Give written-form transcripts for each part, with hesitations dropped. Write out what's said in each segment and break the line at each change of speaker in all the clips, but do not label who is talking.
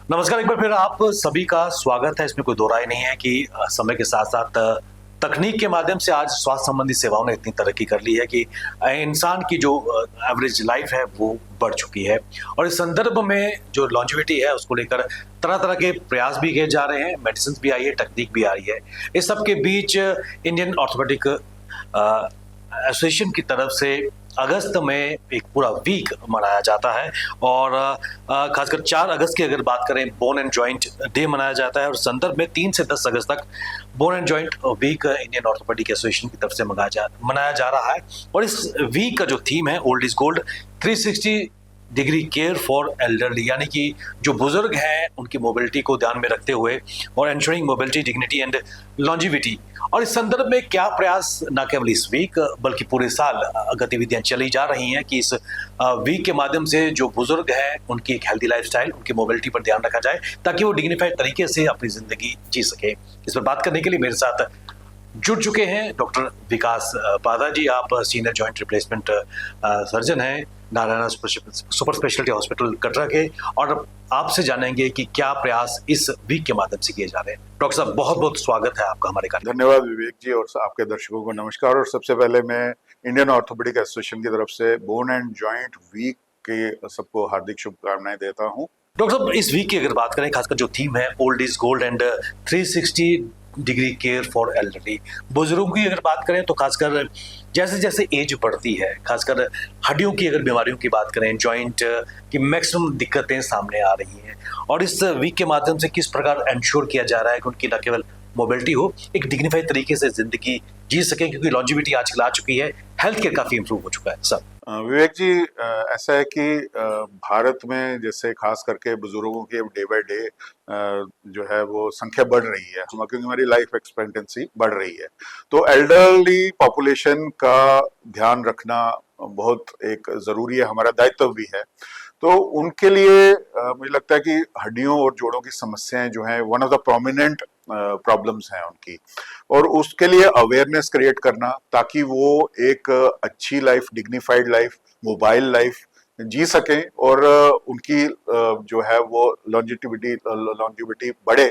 नमस्कार, एक बार फिर आप सभी का स्वागत है। इसमें कोई दो राय नहीं है कि समय के साथ साथ तकनीक के माध्यम से आज स्वास्थ्य संबंधी सेवाओं ने इतनी तरक्की कर ली है कि इंसान की जो एवरेज लाइफ है वो बढ़ चुकी है। और इस संदर्भ में जो लॉन्जेविटी है उसको लेकर तरह तरह के प्रयास भी किए जा रहे हैं, मेडिसिन भी आई है, टेक्निक भी आ रही है। इस सब के बीच इंडियन ऑर्थोपेडिक एसोसिएशन की तरफ से अगस्त में एक पूरा वीक मनाया जाता है और खासकर 4 अगस्त की अगर बात करें बोन एंड जॉइंट डे मनाया जाता है और संदर्भ में 3 से 10 अगस्त तक bone and joint week Indian orthopaedic association की तरफ से मनाया जा रहा है। और इस वीक का जो थीम है old is gold 360 degree care for elderly, यानी कि जो बुजुर्ग हैं उनकी मोबिलिटी को ध्यान में रखते हुए और ensuring mobility, dignity and longevity. और इस संदर्भ में क्या प्रयास न केवल इस वीक बल्कि पूरे साल गतिविधियां चली जा रही हैं कि इस वीक के माध्यम से जो बुजुर्ग हैं उनकी एक हेल्दी लाइफस्टाइल, उनकी मोबिलिटी पर ध्यान रखा जाए ताकि वो डिग्निफाइड तरीके से अपनी जिंदगी जी सके। इस पर बात करने के लिए मेरे साथ जुड़ चुके हैं डॉक्टर विकास पादा जी। आप सीनियर जॉइंट रिप्लेसमेंट सर्जन हैं Narayana super speciality hospital Katra के, और आपसे जानेंगे कि क्या प्रयास इस वीक के माध्यम से किए जा रहे हैं। डॉक्टर साहब, बहुत बहुत स्वागत है आपका हमारे कार्यक्रम।
धन्यवाद विवेक जी, और आपके दर्शकों को नमस्कार। और सबसे पहले मैं इंडियन ऑर्थोपेडिक एसोसिएशन की तरफ से बोन एंड जॉइंट वीक के सबको हार्दिक शुभकामनाएं देता हूं।
डॉक्टर साहब, इस वीक की अगर बात करें, खासकर जो थीम है old is gold and 360 degree care for elderly, बुजुर्गों की अगर बात करें तो खासकर जैसे जैसे एज बढ़ती है, खासकर हड्डियों की अगर बीमारियों की बात करें, जॉइंट की मैक्सिमम दिक्कतें सामने आ रही हैं। और इस वीक के माध्यम से किस प्रकार इंश्योर किया जा रहा है कि उनकी न केवल मोबिलिटी हो, एक डिग्निफाइड तरीके से जिंदगी जी सके, क्योंकि लॉन्जिविटी आजकल आ चुकी है, हेल्थ केयर काफी इंप्रूव हो चुका है। सर
विवेक जी, ऐसा है कि भारत में जैसे खास करके बुजुर्गों की डे बाय डे जो है वो संख्या बढ़ रही है, क्योंकि हमारी लाइफ एक्सपेक्टेंसी बढ़ रही है। तो एल्डरली पॉपुलेशन का ध्यान रखना बहुत एक जरूरी है, हमारा दायित्व भी है। तो उनके लिए मुझे लगता है कि हड्डियों और जोड़ों की समस्याएं जो हैं one of the prominent problems हैं उनकी, और उसके लिए अवेयरनेस क्रिएट करना ताकि वो एक अच्छी life, dignified life, mobile life जी सकें और उनकी जो है वो लॉन्जिविटी बढ़े।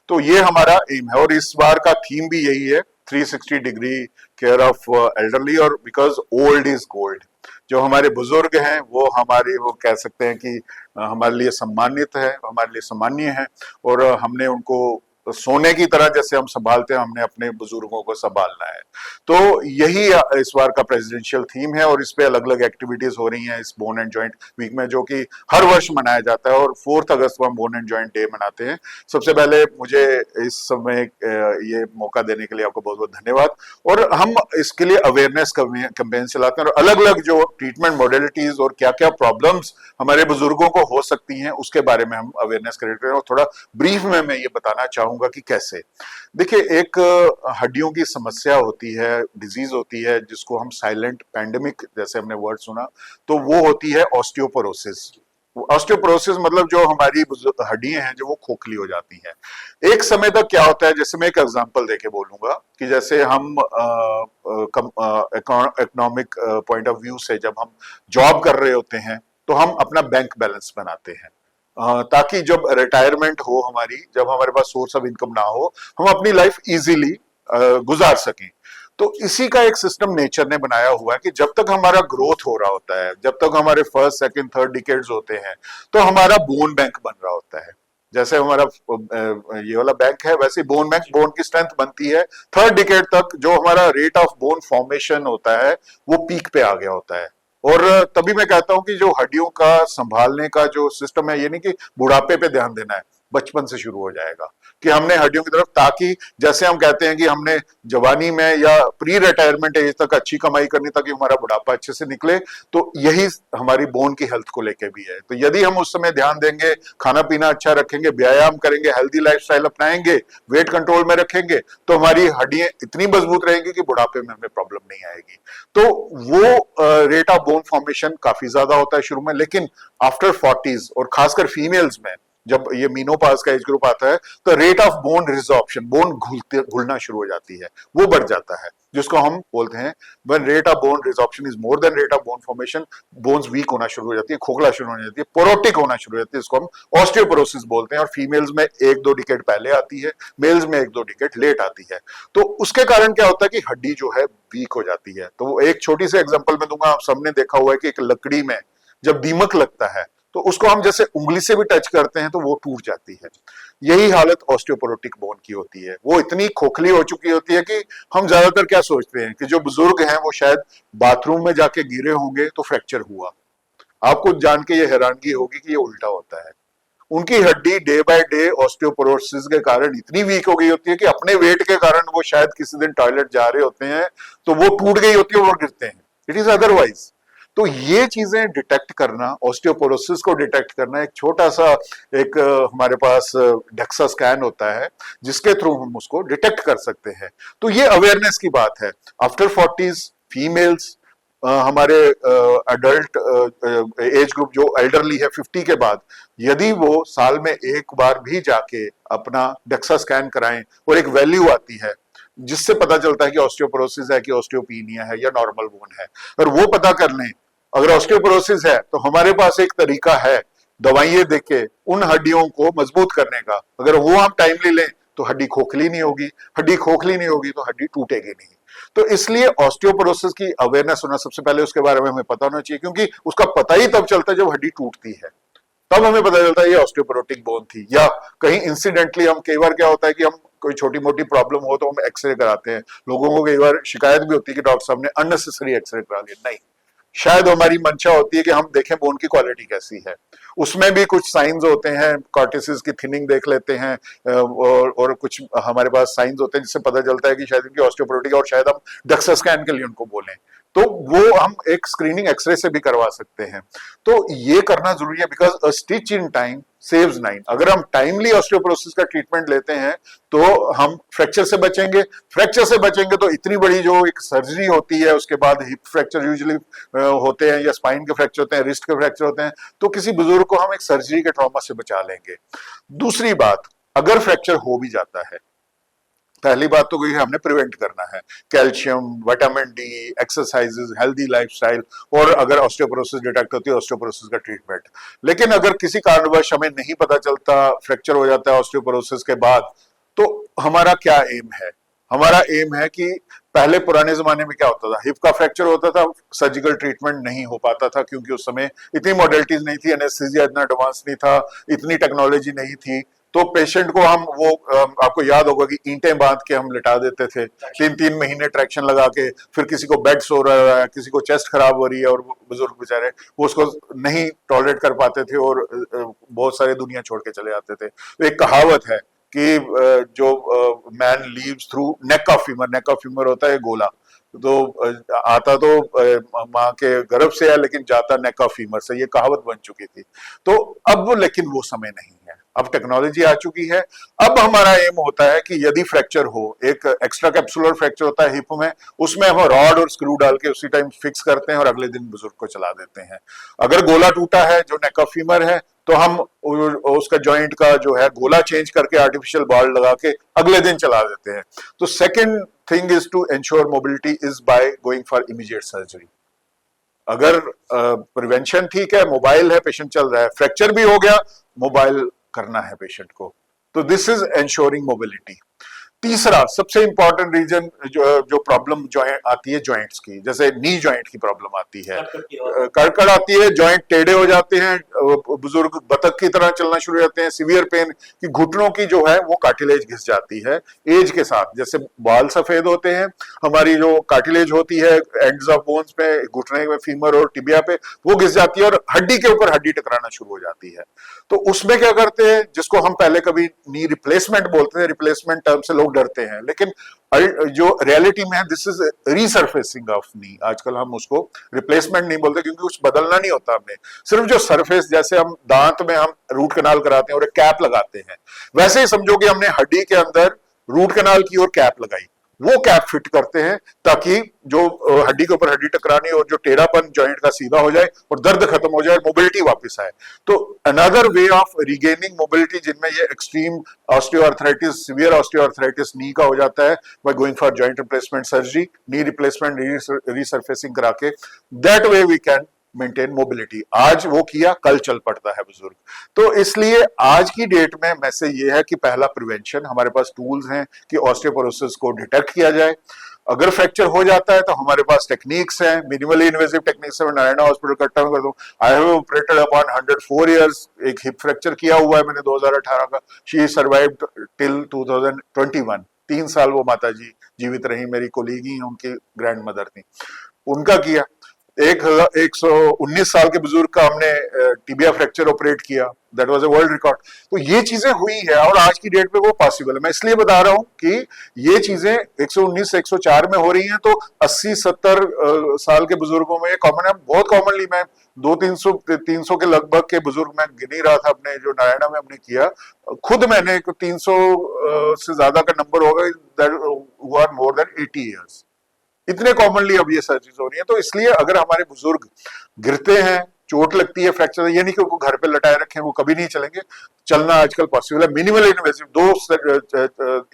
तो ये हमारा एम है और इस बार का थीम भी यही है, 360 डिग्री केयर ऑफ एल्डरली। और बिकॉज ओल्ड इज गोल्ड, जो हमारे बुजुर्ग हैं वो हमारे, वो कह सकते हैं कि हमारे लिए सम्मानित है, हमारे लिए सम्मानीय है, और हमने उनको सोने की तरह जैसे हम संभालते हैं, हमने अपने बुजुर्गों को संभालना है। तो यही इस बार का प्रेसिडेंशियल थीम है और इस पे अलग अलग एक्टिविटीज हो रही हैं इस बोन एंड जॉइंट वीक में, जो कि हर वर्ष मनाया जाता है। और 4 अगस्त को हम बोन एंड जॉइंट डे मनाते हैं। सबसे पहले मुझे इस समय ये मौका देने के लिए आपको बहुत बहुत धन्यवाद। और हम इसके लिए अवेयरनेस कैंपेन चलाते हैं और अलग अलग जो ट्रीटमेंट मॉडलिटीज और क्या क्या प्रॉब्लम्स हमारे बुजुर्गों को हो सकती हैं उसके बारे में हम अवेयरनेस क्रिएट करें। और थोड़ा ब्रीफ में मैं ये बताना चाहूंगा कि कैसे। देखिए, एक हड्डियों की समस्या होती है, डिजीज होती है जिसको हम साइलेंट पैंडेमिक जैसे हमने वर्ड सुना, तो वो होती है ऑस्टियोपोरोसिस। ऑस्टियोपोरोसिस मतलब जो हमारी हड्डियां हैं जो वो खोखली हो जाती हैं। एक समय तक क्या होता है, जैसे मैं एक एग्जांपल देके बोलूंगा कि जैसे हम इकोनॉमिक पॉइंट ऑफ व्यू से जब हम जॉब कर रहे होते हैं तो हम अपना बैंक बैलेंस बनाते हैं ताकि जब रिटायरमेंट हो हमारी, जब हमारे पास सोर्स ऑफ इनकम ना हो, हम अपनी लाइफ इजीली गुजार सकें। तो इसी का एक सिस्टम नेचर ने बनाया हुआ है कि जब तक हमारा ग्रोथ हो रहा होता है, जब तक हमारे फर्स्ट, सेकंड, थर्ड डिकेड्स होते हैं, तो हमारा बोन बैंक बन रहा होता है। जैसे हमारा ये वाला बैंक है, वैसे बोन बैंक, बोन की स्ट्रेंथ बनती है। थर्ड डिकेड तक जो हमारा रेट ऑफ बोन फॉर्मेशन होता है वो पीक पे आ गया होता है। और तभी मैं कहता हूं कि जो हड्डियों का संभालने का जो सिस्टम है, ये नहीं कि बुढ़ापे पे ध्यान देना है, बचपन से शुरू हो जाएगा कि हमने हड्डियों की तरफ, ताकि जैसे हम कहते हैं कि हमने जवानी में या प्री रिटायरमेंट एज तक अच्छी कमाई करनी ताकि हमारा बुढ़ापा अच्छे से निकले, तो यही हमारी बोन की हेल्थ को लेके भी है। तो यदि हम उस समय ध्यान देंगे, खाना पीना अच्छा रखेंगे, व्यायाम करेंगे, हेल्दी लाइफस्टाइल अपनाएंगे, वेट कंट्रोल में रखेंगे, तो हमारी हड्डियां इतनी मजबूत रहेंगी कि बुढ़ापे में हमें प्रॉब्लम नहीं आएगी। तो वो रेट ऑफ बोन फॉर्मेशन काफी ज्यादा होता है शुरू में, लेकिन आफ्टर 40s और खासकर फीमेल्स में जब ये मीनोपाज का एज ग्रुप आता है तो rate of bone resorption, bone घुलना शुरू हो जाती है, वो बढ़ जाता है। जिसको हम बोलते हैं when rate of bone resorption is more than rate of bone formation, bones weak होना शुरू हो जाती है, खोखला शुरू हो जाती है, पोरोटिक होना शुरू हो जाती है, इसको हम ऑस्टियोपोरोसिस बोलते हैं। और फीमेल्स में 1-2 डिकेड पहले आती है, मेल्स में 1-2 डिकेड लेट आती है। तो उसके कारण क्या होता है कि हड्डी जो है वीक हो जाती है। तो एक छोटी सी एग्जांपल मैं दूंगा, आप सबने देखा हुआ है कि एक लकड़ी में जब दीमक लगता है तो उसको हम जैसे उंगली से भी टच करते हैं तो वो टूट जाती है। यही हालत ऑस्टियोपोरोटिक बोन की होती है, वो इतनी खोखली हो चुकी होती है कि हम ज्यादातर क्या सोचते हैं कि जो बुजुर्ग हैं वो शायद बाथरूम में जाके गिरे होंगे तो फ्रैक्चर हुआ। आपको जान के ये हैरानगी होगी कि ये उल्टा होता है। उनकी हड्डी डे बाय डे ऑस्टियोपोरोसिस के कारण इतनी वीक हो गई होती है कि अपने वेट के कारण वो शायद किसी दिन टॉयलेट जा रहे होते हैं तो वो टूट गई होती है और गिरते हैं। It is otherwise. तो ये चीजें डिटेक्ट करना, ऑस्टियोपोरोसिस को डिटेक्ट करना, एक छोटा सा एक हमारे पास डेक्सा स्कैन होता है जिसके थ्रू हम उसको डिटेक्ट कर सकते हैं। तो ये अवेयरनेस की बात है। आफ्टर 40s फीमेल्स, हमारे अडल्ट एज ग्रुप जो एल्डरली है 50 के बाद, यदि वो साल में एक बार भी जाके अपना डेक्सा स्कैन कराएं और एक वैल्यू आती है जिससे पता चलता है कि ऑस्टियोपोरोसिस है कि ऑस्टियोपीनिया है या नॉर्मल बोन है, और वो पता कर लें। अगर ऑस्टियोपोरोसिस है तो हमारे पास एक तरीका है दवाइयां देके उन हड्डियों को मजबूत करने का। अगर वो हम टाइमली लें तो हड्डी खोखली नहीं होगी, हड्डी खोखली नहीं होगी तो हड्डी टूटेगी नहीं। तो इसलिए ऑस्टियोपोरोसिस की अवेयरनेस होना, सबसे पहले उसके बारे में हमें पता होना चाहिए, क्योंकि उसका पता ही तब चलता है जब हड्डी टूटती है, तब हमें पता चलता है ये ऑस्टियोपोरोटिक बोन थी। या कहीं इंसिडेंटली, हम कई बार क्या होता है कि हम कोई छोटी मोटी प्रॉब्लम हो तो हम एक्सरे कराते हैं। लोगों को कई बार शिकायत भी होती है कि डॉक्टर साहब ने अननेसेसरी एक्सरे करा लिया। नहीं, शायद हमारी मंशा होती है कि हम देखें बोन की क्वालिटी कैसी है। उसमें भी कुछ साइंस होते हैं, कॉर्टिसिस की थिनिंग देख लेते हैं, और कुछ हमारे पास साइंस होते हैं जिससे पता चलता है कि शायद इनकी ऑस्टियोपोरोटिक, और शायद हम डक्सा स्कैन के लिए उनको बोलें तो वो हम एक स्क्रीनिंग एक्सरे से भी करवा सकते हैं। तो ये करना जरूरी है, because a stitch in time saves 9। अगर हम टाइमली ऑस्टियोपोरोसिस का ट्रीटमेंट लेते हैं तो हम फ्रैक्चर से बचेंगे। फ्रैक्चर से बचेंगे तो इतनी बड़ी जो एक सर्जरी होती है, उसके बाद हिप फ्रैक्चर यूजुअली होते हैं, या स्पाइन के फ्रैक्चर होते हैं, रिस्ट के फ्रैक्चर होते हैं, तो किसी बुजुर्ग को हम एक सर्जरी के ट्रॉमा से बचा लेंगे। दूसरी बात, अगर फ्रैक्चर हो भी जाता है, पहली बात तो ये हमने प्रिवेंट करना है। Calcium, vitamin D, exercises, healthy lifestyle, और अगर ऑस्टियोपोरोसिस डिटेक्ट होती है ऑस्टियोपोरोसिस का ट्रीटमेंट। लेकिन अगर किसी कारणवश हमें नहीं पता चलता, फ्रैक्चर हो जाता है ऑस्टियोपोरोसिस के बाद, तो हमारा क्या एम है? हमारा एम है कि पहले पुराने जमाने में क्या होता था, हिप का फ्रैक्चर होता था, सर्जिकल ट्रीटमेंट नहीं हो पाता था क्योंकि उस समय इतनी मॉडलिटीज नहीं थी, एनेस्थीसिया इतना एडवांस नहीं था, इतनी टेक्नोलॉजी नहीं थी। तो पेशेंट को हम वो आपको याद होगा कि ईंटें बांध के हम लिटा देते थे, 3-3 महीने ट्रैक्शन लगा के, फिर किसी को बेड सो रहा है, किसी को चेस्ट खराब हो रही है, और बुजुर्ग बेचारे वो उसको नहीं टॉलरेट कर पाते थे और बहुत सारे दुनिया छोड़ के चले जाते थे। तो एक कहावत है कि जो man leaves through neck of femur, neck of femur होता है गोला, तो आता तो माँ के गर्भ से है लेकिन जाता नेक ऑफ फीमर से, ये कहावत बन चुकी थी। तो अब लेकिन वो समय नहीं है, अब टेक्नोलॉजी आ चुकी है। अब हमारा एम होता है कि यदि फ्रैक्चर हो, एक एक्स्ट्रा कैप्सुलर फ्रैक्चर होता है हिप में, उसमें हम रॉड और स्क्रू डाल के उसी टाइम फिक्स करते हैं और अगले दिन बुजुर्ग को चला देते हैं। अगर गोला टूटा है जो नेक ऑफ फीमर है, तो हम उसका जॉइंट का जो है गोला चेंज करके आर्टिफिशियल बॉल लगा के अगले दिन चला देते हैं। तो second thing is to ensure mobility is by going for immediate surgery. अगर प्रिवेंशन ठीक है, मोबाइल है, पेशेंट चल रहा है, फ्रैक्चर भी हो गया, मोबाइल करना है पेशेंट को। तो दिस इज एंश्योरिंग मोबिलिटी। तीसरा सबसे इंपॉर्टेंट रीजन जो प्रॉब्लम जॉइंट आती है जॉइंट्स की, जैसे नी जॉइंट की प्रॉब्लम आती है, कड़कड़ आती है, जॉइंट टेढ़े हो जाते हैं, बुजुर्ग बतख की तरह चलना शुरू हो जाते हैं, सीवियर पेन कि घुटनों की जो है वो कार्टिलेज घिस जाती है एज के साथ। जैसे बाल सफेद होते हैं, हमारी जो कार्टिलेज होती है एंड्स ऑफ बोन्स पे, घुटने में, फीमर और टिबिया पे, वो घिस जाती है और हड्डी के ऊपर हड्डी टकराना शुरू हो जाती है। तो उसमें क्या करते हैं, जिसको हम पहले कभी नी रिप्लेसमेंट बोलते हैं, रिप्लेसमेंट टर्म से लोग डरते हैं, लेकिन जो रियलिटी में है दिस इज रीसरफेसिंग ऑफ नी। आजकल हम उसको रिप्लेसमेंट नहीं बोलते क्योंकि कुछ बदलना नहीं होता हमने, सिर्फ जो सरफेस, जैसे हम दांत में हम रूट कनाल कराते हैं और एक कैप लगाते हैं, वैसे ही समझो कि हमने हड्डी के अंदर रूट कनाल की और कैप लगाई। वो कैप फिट करते हैं ताकि जो हड्डी के ऊपर हड्डी टकरानी और जो टेढ़ापन जॉइंट का सीधा हो जाए और दर्द खत्म हो जाए, मोबिलिटी वापस आए। तो another way of regaining mobility, जिनमें ये extreme osteoarthritis, severe osteoarthritis knee का हो जाता है by going for joint replacement surgery, knee replacement, resurfacing करा के, that way we can maintain mobility. आज वो किया, कल चल पड़ता है बुजुर्ग। तो इसलिए आज की डेट में मैसेज ये है कि पहला प्रिवेंशन, हमारे पास टूल्स हैं कि ऑस्टियोपोरोसिस को डिटेक्ट किया जाए। अगर फ्रैक्चर हो जाता है तो हमारे पास टेक्निक्स हैं, मिनिमली इन्वेसिव टेक्निक्स है। मैं नारायणा हॉस्पिटल कट्टा में कर दूं, I have operated upon 104 years. एक हिप फ्रैक्चर किया हुआ है मैंने 2018 का, शी सर्वाइव्ड टिल 2021। 3 साल वो माता जी जीवित रही, मेरी कोलीग ही, उनकी ग्रैंड मदर थी, उनका किया। 119 साल के बुजुर्ग का हमने टिबिया फ्रैक्चर ऑपरेट किया, that was a world record. तो ये चीजें हुई है और आज की डेट में वो पॉसिबल है। मैं इसलिए बता रहा हूं कि ये चीजें 119 से 104 में हो रही हैं, तो 80-70 साल के बुजुर्गों में ये कॉमन है। बहुत कॉमनली मैं 200-300 के लगभग के बुजुर्ग मैं गिन ही रहा था अपने, जो नारायणा में हमने किया, खुद मैंने 300 से ज्यादा का नंबर होगा, दैट हुआ मोर देन 80 ईयर्स। इतने कॉमनली अब ये सर्जरीज हो रही है। तो इसलिए अगर हमारे बुजुर्ग गिरते हैं, चोट लगती है, फ्रैक्चर, ये नहीं कि उनको घर पे लटाए रखें, वो कभी नहीं चलेंगे। चलना आजकल पॉसिबल है, मिनिमल इन्वेसिव 2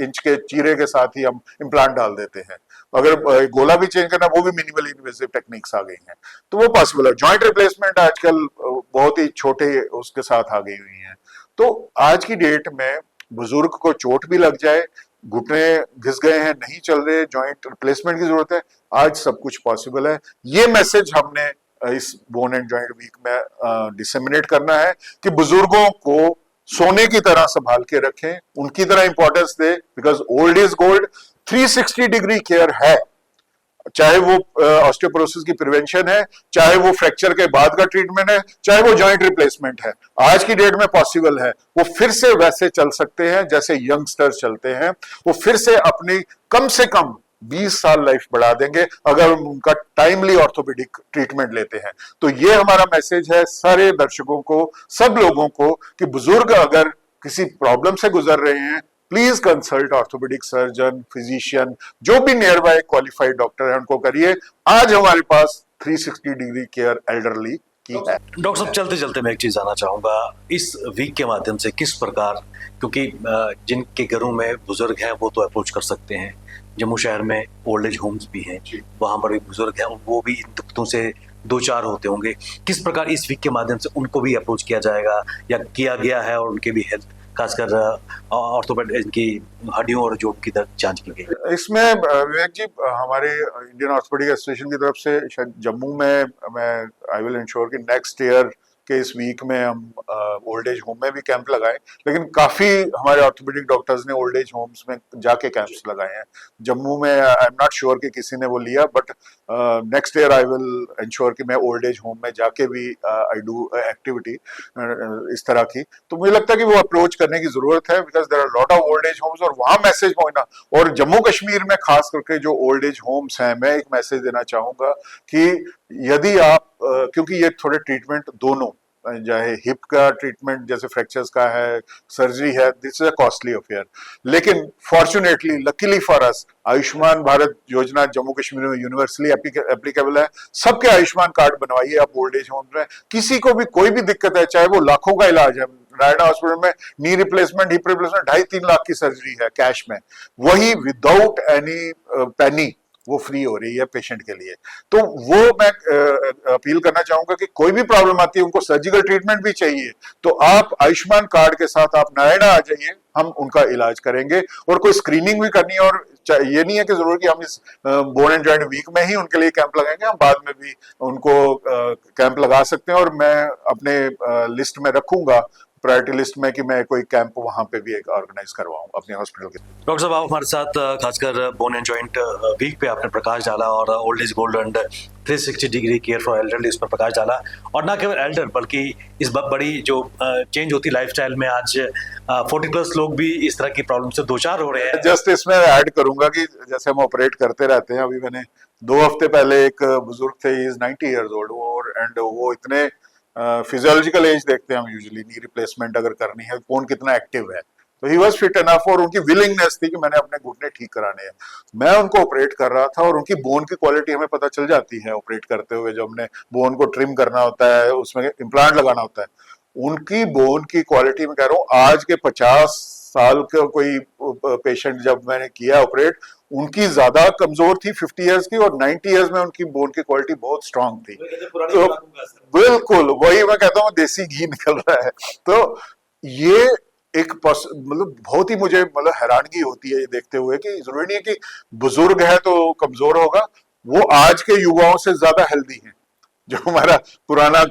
इंच के चीरे के साथ ही हम इम्प्लांट डाल देते हैं। अगर गोला भी चेंज करना, वो भी मिनिमल इन्वेसिव टेक्निक्स आ गई हैं, तो वो पॉसिबल है। जॉइंट रिप्लेसमेंट आजकल बहुत ही छोटे उसके साथ आ गई हुई है। तो आज की डेट में बुजुर्ग को चोट भी लग जाए, घुटने घिस गए हैं, नहीं चल रहे, जॉइंट रिप्लेसमेंट की जरूरत है, आज सब कुछ पॉसिबल है। ये मैसेज हमने इस बोन एंड जॉइंट वीक में डिसेमिनेट करना है कि बुजुर्गों को सोने की तरह संभाल के रखें, उनकी तरह importance they, because old is gold. 360 degree care है, चाहे वो ऑस्टियोपोरोसिस की प्रिवेंशन है, चाहे वो फ्रैक्चर के बाद का ट्रीटमेंट है, चाहे वो जॉइंट रिप्लेसमेंट है, आज की डेट में पॉसिबल है। वो फिर से वैसे चल सकते हैं जैसे यंगस्टर्स चलते हैं, वो फिर से अपनी कम से कम 20 साल लाइफ बढ़ा देंगे अगर उनका टाइमली ऑर्थोपेडिक ट्रीटमेंट लेते हैं। तो ये हमारा मैसेज है सारे दर्शकों को, सब लोगों को, कि बुजुर्ग अगर किसी प्रॉब्लम से गुजर रहे हैं, please consult orthopaedic surgeon, physician, जो भी नियर बाय क्वालिफाइड डॉक्टर है उनको करिए। आज हमारे पास 360 डिग्री केयर एल्डरली की है।
डॉक्टर साहब, चलते चलते मैं एक चीज जानना चाहूंगा, इस वीक के माध्यम से किस प्रकार, क्योंकि जिनके घरों में बुजुर्ग हैं वो तो अप्रोच कर सकते हैं, जम्मू शहर में ओल्ड एज होम्स भी हैं, वहां पर भी बुजुर्ग हैं, वो भी इन दिक्कतों से 2-4 होते होंगे, किस प्रकार इस वीक के माध्यम से उनको भी अप्रोच किया जाएगा या किया गया है, और उनके भी हेल्थ, खासकर ऑर्थोपेड, इनकी हड्डियों और जोड़ की दर्द जांच की गई?
इसमें विवेक जी, हमारे इंडियन ऑर्थोपेडिक एसोसिएशन की तरफ से शायद जम्मू में, मैं आई विल इंश्योर कि नेक्स्ट ईयर के इस वीक में हम ओल्ड एज होम में भी कैंप लगाएं। लेकिन काफी हमारे ऑर्थोपेडिक डॉक्टर्स ने ओल्ड एज होम्स में जाके कैंप्स लगाए हैं। जम्मू में आई एम नॉट श्योर कि किसी ने वो लिया, but next year I will ensure कि मैं ओल्ड एज होम में जाके भी आई डू एक्टिविटी इस तरह की। तो मुझे लगता है कि वो अप्रोच करने की जरूरत है, because there are lot of old age homes, और वहां मैसेज पहुंचना। और जम्मू कश्मीर में खास करके जो ओल्ड एज होम्स हैं, मैं एक मैसेज देना चाहूंगा कि यदि आप, क्योंकि ये थोड़े ट्रीटमेंट दोनों, चाहे हिप का ट्रीटमेंट जैसे फ्रैक्चर्स का है, सर्जरी है, this is a costly affair. लेकिन fortunately, luckily for us, Ayushman Bharat Yojana Jammu Kashmir में यूनिवर्सली एप्लीकेबल है। सबके आयुष्मान कार्ड बनवाइए आप ओल्ड एज होम में। किसी को भी कोई भी दिक्कत है, चाहे वो लाखों का इलाज है, नारायणा हॉस्पिटल में knee replacement, hip replacement 2.5-3 lakh की सर्जरी है कैश में, वही विदाउट एनी पेनी वो फ्री हो रही है पेशेंट के लिए। तो वो मैं अपील करना चाहूंगा कि कोई भी प्रॉब्लम आती है, उनको सर्जिकल ट्रीटमेंट भी चाहिए, तो आप आयुष्मान कार्ड के साथ आप नारायणा आ जाइए, हम उनका इलाज करेंगे। और कोई स्क्रीनिंग भी करनी है, और ये नहीं है कि जरूर कि हम इस बोन एंड जॉइंट वीक में ही उनके लिए कैंप लगाएंगे, हम बाद में भी उनको कैंप लगा सकते हैं। और मैं अपने लिस्ट में रखूंगा, प्रायोरिटी लिस्ट में, कि मैं कोई कैंप वहां पे भी एक ऑर्गेनाइज करवाऊं अपने हॉस्पिटल के।
डॉक्टर साहब, आप हमारे साथ खासकर बोन एंड जॉइंट वीक पे आपने प्रकाश डाला, और old is gold and 360 degree care for elderly, इस पर प्रकाश डाला। और ना केवल एल्डर, बल्कि इस बड़ी जो चेंज होती लाइफस्टाइल में, आज 40+ लोग भी इस तरह की प्रॉब्लम से 2-4 हो रहे हैं।
जस्ट इसमें ऐड करूंगा कि जैसे हम ऑपरेट करते रहते हैं, अभी मैंने 2 हफ्ते पहले एक बुजुर्ग थे, he is 90 years old, and वो इतने फिजियोलॉजिकल एज देखते हैं हम यूजुअली, नी रिप्लेसमेंट अगर करनी है, कौन कितना एक्टिव है, तो ही वॉज फिट एनफ और उनकी विलिंगनेस थी कि मैंने अपने घुटने ठीक कराने हैं। मैं उनको ऑपरेट कर रहा था और उनकी बोन की क्वालिटी हमें पता चल जाती है ऑपरेट करते हुए, जब हमने बोन को ट्रिम करना होता है, उसमें इम्प्लांट लगाना होता है। उनकी बोन की क्वालिटी में कह रहा हूँ, आज के 50 साल का कोई पेशेंट जब मैंने किया ऑपरेट, उनकी ज्यादा कमजोर थी 50 इयर्स की, और 90 इयर्स में उनकी बोन की क्वालिटी बहुत स्ट्रांग थी। तो बिल्कुल वही मैं कहता हूँ, देसी घी निकल रहा है। तो ये एक मतलब बहुत ही मुझे मतलब हैरानगी होती है ये देखते हुए कि जरूरी नहीं है कि बुजुर्ग है तो कमजोर होगा, वो आज के युवाओं से ज्यादा हेल्दी है। जो हमारा पुराना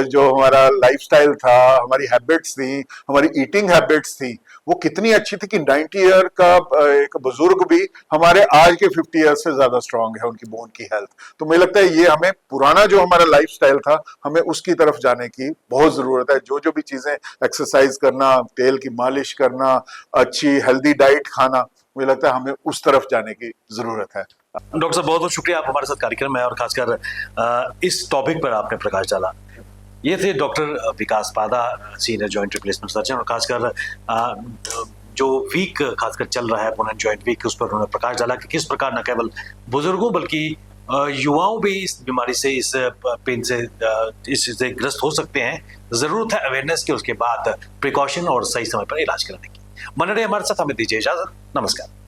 जो हमारा लाइफस्टाइल था, हमारी हैबिट्स थी, हमारी ईटिंग हैबिट्स थी, वो कितनी अच्छी थी कि 90 ईयर का एक बुजुर्ग भी हमारे आज के 50 ईयर से ज्यादा स्ट्रांग है उनकी बोन की हेल्थ। तो मुझे लगता है ये हमें पुराना जो हमारा लाइफस्टाइल था, हमें उसकी तरफ जाने की बहुत जरूरत है। जो भी चीजें, एक्सरसाइज करना, तेल की मालिश करना, अच्छी हेल्दी डाइट खाना, मुझे लगता है हमें उस तरफ जाने की जरूरत है।
डॉक्टर साहब बहुत बहुत शुक्रिया, आप हमारे साथ कार्यक्रम में और खासकर इस टॉपिक पर आपने प्रकाश डाला। ये थे डॉक्टर विकास पादा, सीनियर जॉइंट रिप्लेसमेंट सर्जन, और खासकर जो वीक खासकर चल रहा है बोन एंड जॉइंट वीक, उस पर उन्होंने प्रकाश डाला कि किस प्रकार न केवल बुजुर्गों बल्कि युवाओं भी इस बीमारी से, इस पेन से, इससे ग्रस्त हो सकते हैं। जरूरत है अवेयरनेस की, उसके बाद प्रिकॉशन और सही समय पर इलाज कराने की। बने रहिए हमारे साथ, हमें दीजिए इजाजत। नमस्कार।